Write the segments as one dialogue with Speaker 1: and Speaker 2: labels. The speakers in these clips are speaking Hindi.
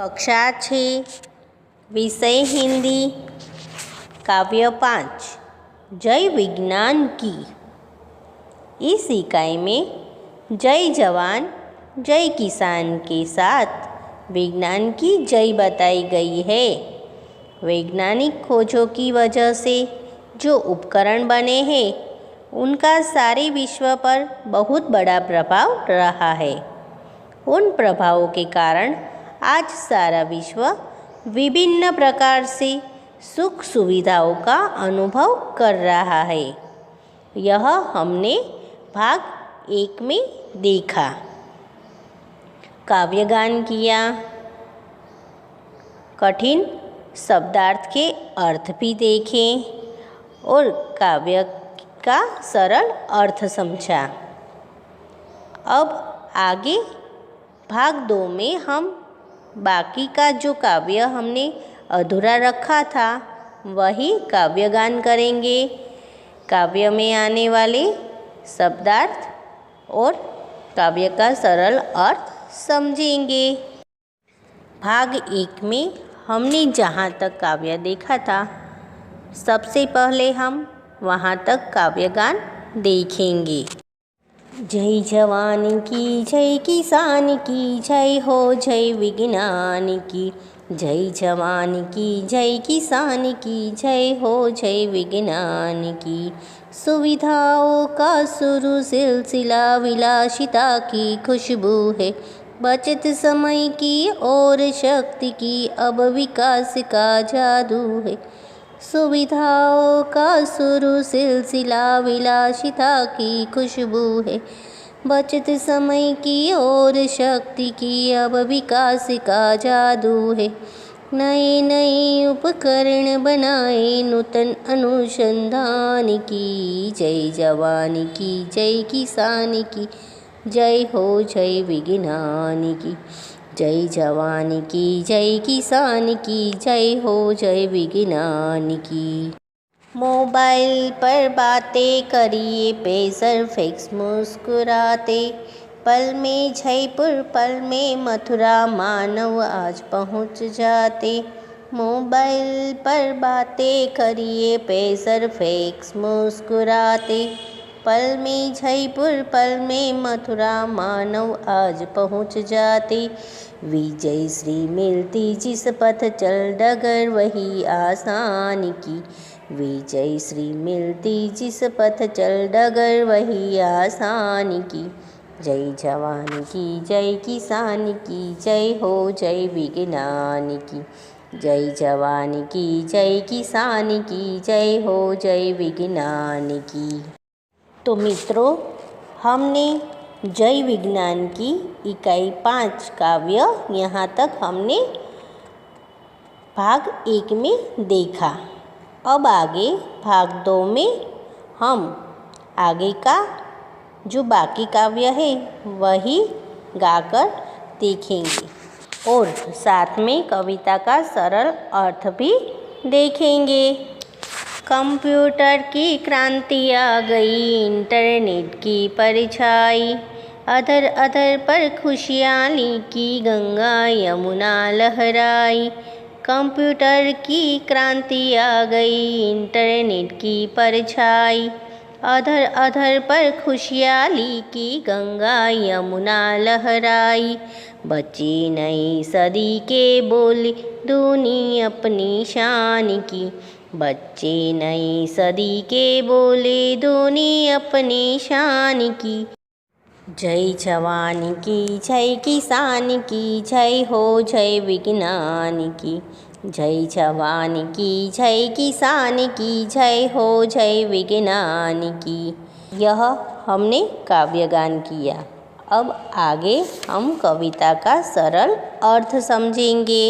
Speaker 1: कक्षा 6 विषय हिंदी काव्य 5 जय विज्ञान की। इस इकाई में जय जवान जय किसान के साथ विज्ञान की जय बताई गई है। वैज्ञानिक खोजों की वजह से जो उपकरण बने हैं उनका सारे विश्व पर बहुत बड़ा प्रभाव रहा है। उन प्रभावों के कारण आज सारा विश्व विभिन्न प्रकार से सुख सुविधाओं का अनुभव कर रहा है। यह हमने भाग 1 में देखा। काव्यगान किया, कठिन शब्दार्थ के अर्थ भी देखे और काव्य का सरल अर्थ समझा। अब आगे भाग 2 में हम बाकी का जो काव्य हमने अधूरा रखा था वही काव्यगान करेंगे। काव्य में आने वाले शब्दार्थ और काव्य का सरल अर्थ समझेंगे। भाग 1 में हमने जहाँ तक काव्य देखा था सबसे पहले हम वहाँ तक काव्यगान देखेंगे। जय जवान की जय किसान की जय हो जय विज्ञान की। जय जवान की जय किसान की जय हो जय विज्ञान की। सुविधाओं का शुरू सिलसिला विलासिता की खुशबू है। बचत समय की और शक्ति की अब विकास का जादू है। सुविधाओं का शुरू सिलसिला विलासिता की खुशबू है। बचत समय की और शक्ति की अब विकास का जादू है। नए नए उपकरण बनाए नूतन अनुसंधान की। जय जवान की जय किसान की जय हो जय विज्ञान की। जय जवान की जय किसान की जय हो जय विज्ञान की। मोबाइल पर बातें करिए पेसर फैक्स मुस्कुराते। पल में जयपुर पल में मथुरा मानव आज पहुँच जाते। मोबाइल पर बातें करिए पेसर फैक्स मुस्कुराते। पल में जयपुर पल में मथुरा मानव आज पहुँच जाते। विजय श्री मिलती जिस पथ चल डगर वही आसान की। विजय श्री मिलती जिस पथ चल डगर वही आसान की। जय जवान की जय किसान की जय हो जय विज्ञान की। जय जवान की जय किसान की जय हो जय विज्ञान की। तो मित्रों, हमने जय विज्ञान की इकाई 5 काव्य यहाँ तक हमने भाग 1 में देखा। अब आगे भाग 2 में हम आगे का जो बाकी काव्य है वही गाकर देखेंगे और साथ में कविता का सरल अर्थ भी देखेंगे। कंप्यूटर की क्रांति आ गई, इंटरनेट की परछाई। अधर अधर पर खुशहाली की गंगा यमुना लहराई। कंप्यूटर की क्रांति आ गई, इंटरनेट की परछाई। अधर अधर पर खुशहाली की गंगा यमुना लहराई। बच्चे नई सदी के बोले दूनी अपनी शान की। बच्चे नई सदी के बोले दूनी अपनी शान की। जय जवान की जय किसान की जय हो जय विज्ञान की। जय जवान की जय किसान की जय हो जय विज्ञान की। यह हमने काव्यगान किया। अब आगे हम कविता का सरल अर्थ समझेंगे।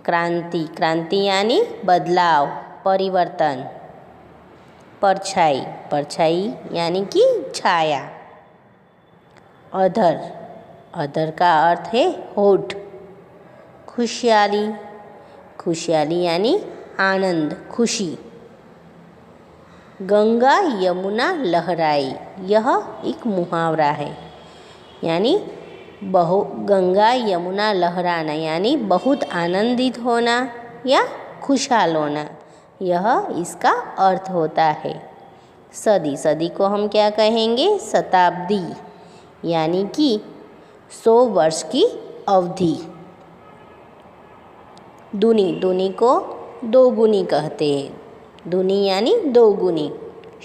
Speaker 1: क्रांति, क्रांति यानी बदलाव, परिवर्तन। परछाई, परछाई यानी कि छाया। अधर, अधर का अर्थ है होठ। खुशहाली, खुशहाली यानी आनंद, खुशी। गंगा यमुना लहराई, यह एक मुहावरा है। यानी गंगा यमुना लहराना यानी बहुत आनंदित होना या खुशहाल होना, यह इसका अर्थ होता है। सदी, सदी को हम क्या कहेंगे? शताब्दी, यानी कि 100 वर्ष की अवधि। दूनी, दूनी को दोगुनी कहते हैं। दूनी यानी दोगुनी।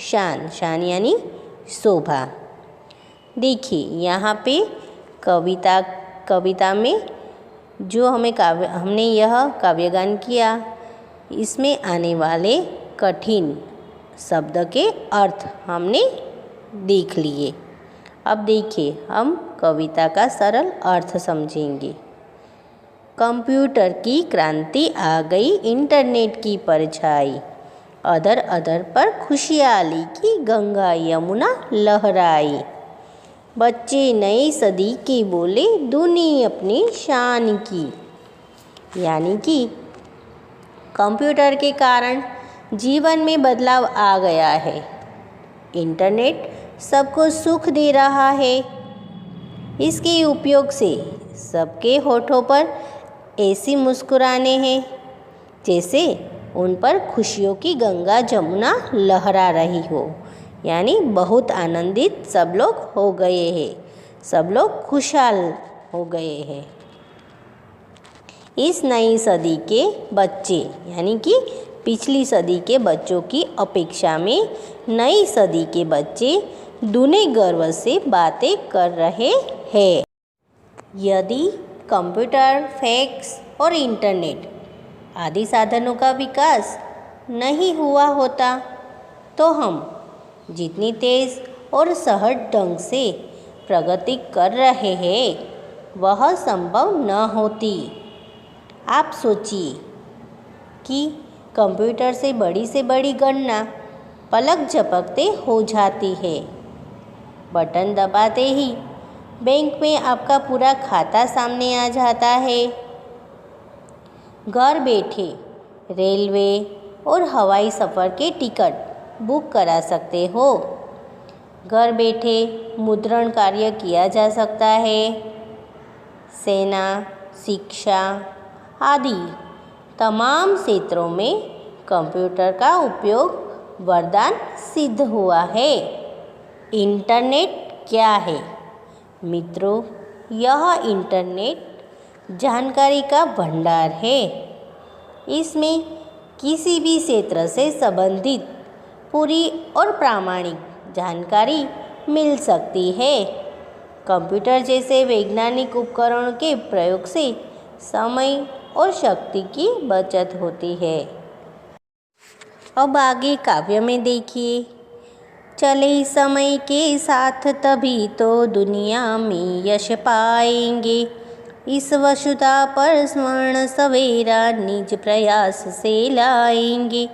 Speaker 1: शान, शान यानी शोभा। देखिए यहाँ पे कविता में जो हमने यह काव्यगान किया, इसमें आने वाले कठिन शब्द के अर्थ हमने देख लिए। अब देखिए हम कविता का सरल अर्थ समझेंगे। कंप्यूटर की क्रांति आ गई, इंटरनेट की परछाई, अधर अधर पर खुशहाली की गंगा यमुना लहराई। बच्चे नई सदी के बोले, दूनी अपनी शान की। यानी कि कंप्यूटर के कारण जीवन में बदलाव आ गया है। इंटरनेट सबको सुख दे रहा है। इसके उपयोग से सबके होठों पर ऐसी मुस्कुराने हैं जैसे उन पर खुशियों की गंगा जमुना लहरा रही हो। यानी बहुत आनंदित सब लोग हो गए हैं, सब लोग खुशहाल हो गए हैं। इस नई सदी के बच्चे, यानी कि पिछली सदी के बच्चों की अपेक्षा में नई सदी के बच्चे दूने गर्व से बातें कर रहे हैं। यदि कंप्यूटर, फैक्स और इंटरनेट आदि साधनों का विकास नहीं हुआ होता तो हम जितनी तेज़ और सहज ढंग से प्रगति कर रहे हैं वह संभव न होती। आप सोचिए कि कंप्यूटर से बड़ी गणना पलक झपकते हो जाती है। बटन दबाते ही बैंक में आपका पूरा खाता सामने आ जाता है। घर बैठे रेलवे और हवाई सफ़र के टिकट बुक करा सकते हो। घर बैठे मुद्रण कार्य किया जा सकता है। सेना, शिक्षा आदि तमाम क्षेत्रों में कंप्यूटर का उपयोग वरदान सिद्ध हुआ है। इंटरनेट क्या है? मित्रों, यह इंटरनेट जानकारी का भंडार है। इसमें किसी भी क्षेत्र से संबंधित पूरी और प्रामाणिक जानकारी मिल सकती है। कंप्यूटर जैसे वैज्ञानिक उपकरणों के प्रयोग से समय और शक्ति की बचत होती है। अब आगे काव्य में देखिए। चले समय के साथ तभी तो दुनिया में यश पाएंगे, इस वसुधा पर स्वर्ण सवेरा निज प्रयास से लाएंगे।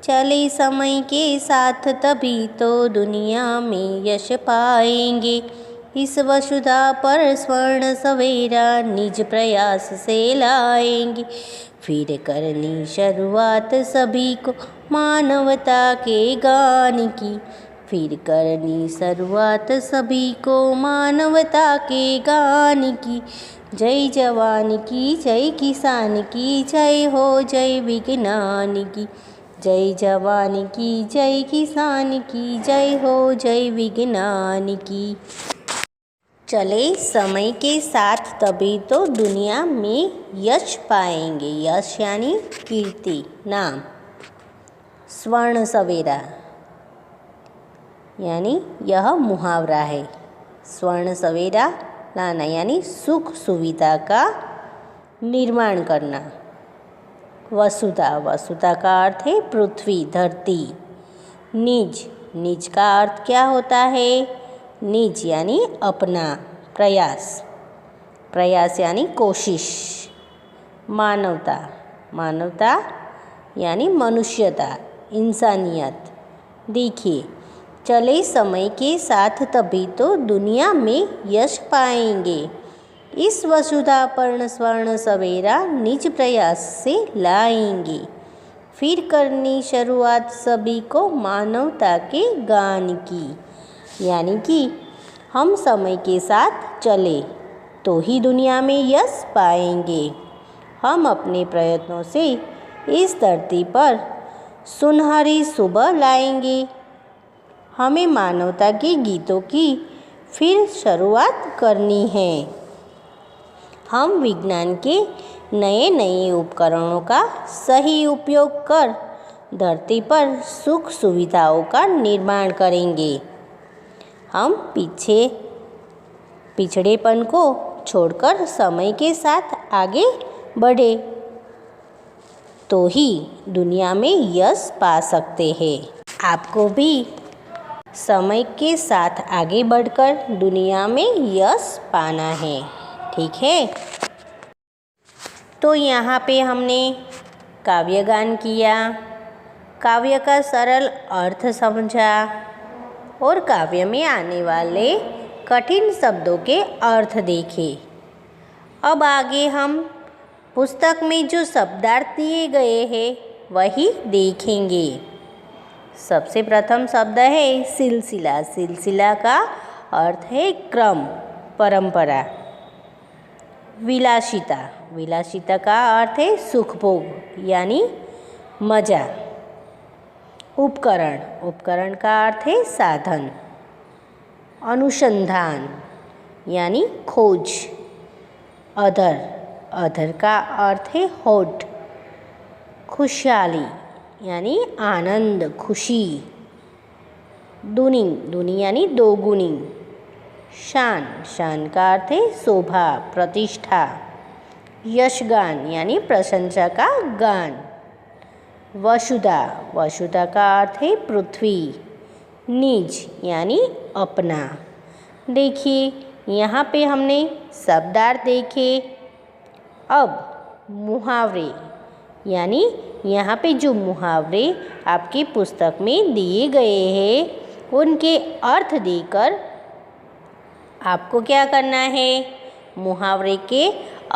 Speaker 1: चले समय के साथ तभी तो दुनिया में यश पाएंगे, इस वसुधा पर स्वर्ण सवेरा निज प्रयास से लाएंगे। फिर करनी शुरुआत सभी को मानवता के गान की, फिर करनी शुरुआत सभी को मानवता के गान की। जय जवान की, जय किसान की, जय हो जय विज्ञान की। जय जवान की, जय किसान की, जय हो जय विज्ञान की। चले समय के साथ तभी तो दुनिया में यश पाएंगे। यश यानी कीर्ति, नाम। स्वर्ण सवेरा यानी यह मुहावरा है। स्वर्ण सवेरा लाना यानी सुख सुविधा का निर्माण करना। वसुधा, वसुधा का अर्थ है पृथ्वी, धरती। निज, निज का अर्थ क्या होता है? निज यानी अपना, प्रयास, प्रयास यानी कोशिश। मानवता, मानवता यानी मनुष्यता, इंसानियत। देखिए, चले समय के साथ तभी तो दुनिया में यश पाएंगे, इस वसुधा पर स्वर्ण सवेरा निज प्रयास से लाएंगे। फिर करनी शुरुआत सभी को मानवता के गान की। यानी कि हम समय के साथ चले तो ही दुनिया में यश पाएंगे। हम अपने प्रयत्नों से इस धरती पर सुनहरी सुबह लाएंगे। हमें मानवता के गीतों की फिर शुरुआत करनी है। हम विज्ञान के नए नए उपकरणों का सही उपयोग कर धरती पर सुख सुविधाओं का निर्माण करेंगे। हम पिछड़ेपन को छोड़कर समय के साथ आगे बढ़े तो ही दुनिया में यश पा सकते हैं। आपको भी समय के साथ आगे बढ़कर दुनिया में यश पाना है, ठीक है। तो यहाँ पे हमने काव्यगान किया, काव्य का सरल अर्थ समझा और काव्य में आने वाले कठिन शब्दों के अर्थ देखे। अब आगे हम पुस्तक में जो शब्दार्थ दिए गए हैं वही देखेंगे। सबसे प्रथम शब्द है सिलसिला। सिलसिला का अर्थ है क्रम, परंपरा। विलासिता। विलासिता का अर्थ है सुखभोग यानी मजा। उपकरण। उपकरण का अर्थ है साधन। अनुसंधान यानी खोज। अधर। अधर का अर्थ है होठ। खुशहाली यानी आनंद, खुशी। दुनी। दुनी यानी दोगुनी। शान। शान का अर्थ है शोभा, प्रतिष्ठा। यशगान यानी प्रशंसा का गान। वसुधा। वसुधा का अर्थ है पृथ्वी। निज यानी अपना। देखिए यहाँ पे हमने शब्दार्थ देखे। अब मुहावरे यानी यहाँ पे जो मुहावरे आपकी पुस्तक में दिए गए हैं उनके अर्थ देकर आपको क्या करना है, मुहावरे के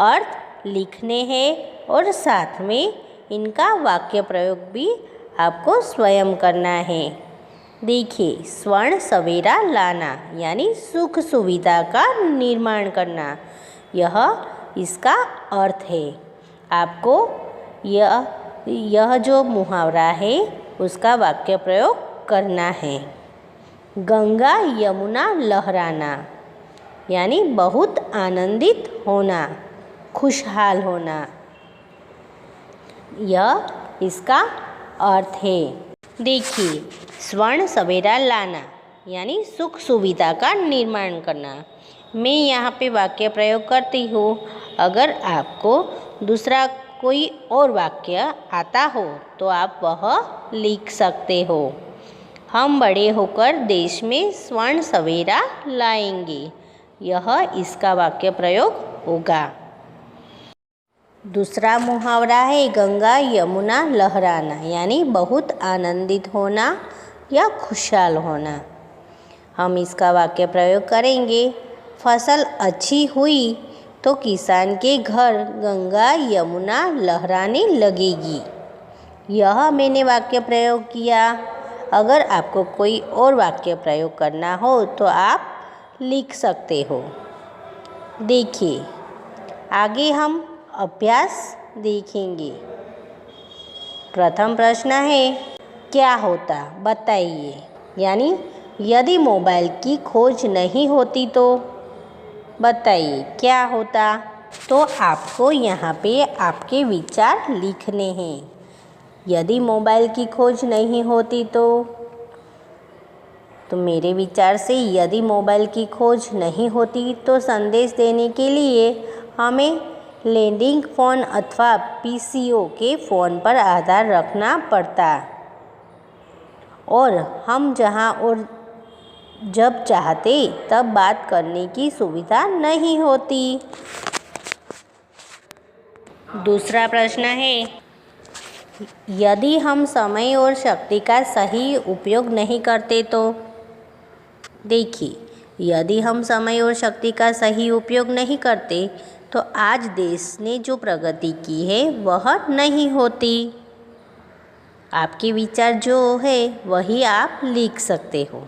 Speaker 1: अर्थ लिखने हैं और साथ में इनका वाक्य प्रयोग भी आपको स्वयं करना है। देखिए, स्वर्ण सवेरा लाना यानी सुख सुविधा का निर्माण करना, यह इसका अर्थ है। आपको यह जो मुहावरा है उसका वाक्य प्रयोग करना है। गंगा यमुना लहराना यानी बहुत आनंदित होना, खुशहाल होना, यह इसका अर्थ है। देखिए, स्वर्ण सवेरा लाना यानी सुख सुविधा का निर्माण करना। मैं यहाँ पे वाक्य प्रयोग करती हूँ। अगर आपको दूसरा कोई और वाक्य आता हो तो आप वह लिख सकते हो। हम बड़े होकर देश में स्वर्ण सवेरा लाएंगे, यह इसका वाक्य प्रयोग होगा। दूसरा मुहावरा है गंगा यमुना लहराना यानी बहुत आनंदित होना या खुशहाल होना। हम इसका वाक्य प्रयोग करेंगे। फसल अच्छी हुई तो किसान के घर गंगा यमुना लहराने लगेगी। यह मैंने वाक्य प्रयोग किया। अगर आपको कोई और वाक्य प्रयोग करना हो तो आप लिख सकते हो। देखिए, आगे हम अभ्यास देखेंगे। प्रथम प्रश्न है, क्या होता बताइए। यानी यदि मोबाइल की खोज नहीं होती तो बताइए क्या होता। तो आपको यहाँ पे आपके विचार लिखने हैं। यदि मोबाइल की खोज नहीं होती तो मेरे विचार से यदि मोबाइल की खोज नहीं होती तो संदेश देने के लिए हमें लैंडिंग फ़ोन अथवा पीसीओ के फ़ोन पर आधार रखना पड़ता और हम जहाँ और जब चाहते तब बात करने की सुविधा नहीं होती। दूसरा प्रश्न है, यदि हम समय और शक्ति का सही उपयोग नहीं करते तो। देखिए, यदि हम समय और शक्ति का सही उपयोग नहीं करते तो आज देश ने जो प्रगति की है वह नहीं होती। आपके विचार जो है वही आप लिख सकते हो।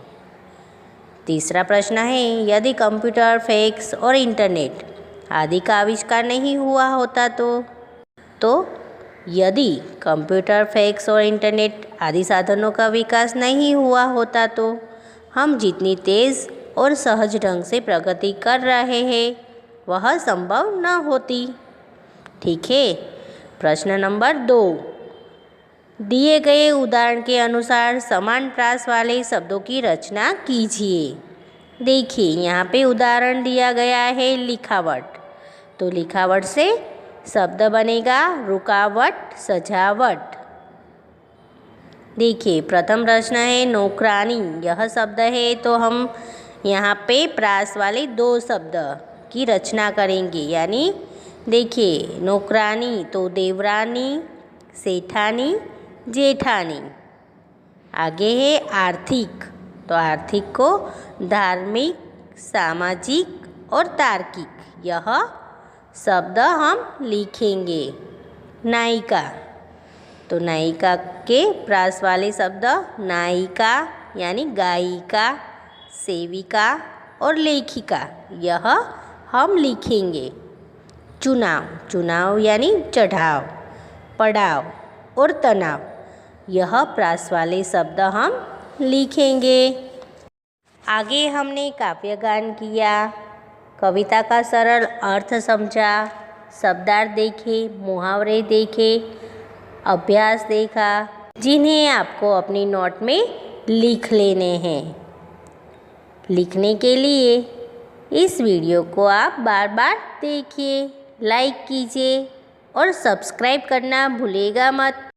Speaker 1: तीसरा प्रश्न है, यदि कंप्यूटर, फैक्स और इंटरनेट आदि का आविष्कार नहीं हुआ होता तो यदि कंप्यूटर, फैक्स और इंटरनेट आदि साधनों का विकास नहीं हुआ होता तो हम जितनी तेज़ और सहज ढंग से प्रगति कर रहे हैं वह संभव न होती। ठीक है। प्रश्न नंबर 2, दिए गए उदाहरण के अनुसार समान प्रास वाले शब्दों की रचना कीजिए। देखिए यहाँ पे उदाहरण दिया गया है लिखावट। तो लिखावट से शब्द बनेगा रुकावट, सजावट। देखिए प्रथम प्रश्न है नौकरानी। यह शब्द है तो हम यहाँ पे प्रास वाले 2 शब्द की रचना करेंगे। यानी देखिए नौकरानी तो देवरानी, सेठानी, जेठानी। आगे है आर्थिक। तो आर्थिक को धार्मिक, सामाजिक और तार्किक यह शब्द हम लिखेंगे। नायिका। तो नायिका के प्रास वाले शब्द नायिका यानी गायिका, सेविका और लेखिका यह हम लिखेंगे। चुनाव। चुनाव यानी चढ़ाव, पड़ाव और तनाव यह प्रास वाले शब्द हम लिखेंगे। आगे हमने काव्यगान किया, कविता का सरल अर्थ समझा, शब्दार्थ देखे, मुहावरे देखे, अभ्यास देखा, जिन्हें आपको अपनी नोट में लिख लेने हैं। लिखने के लिए इस वीडियो को आप बार बार देखिए, लाइक कीजिए और सब्सक्राइब करना भूलिएगा मत।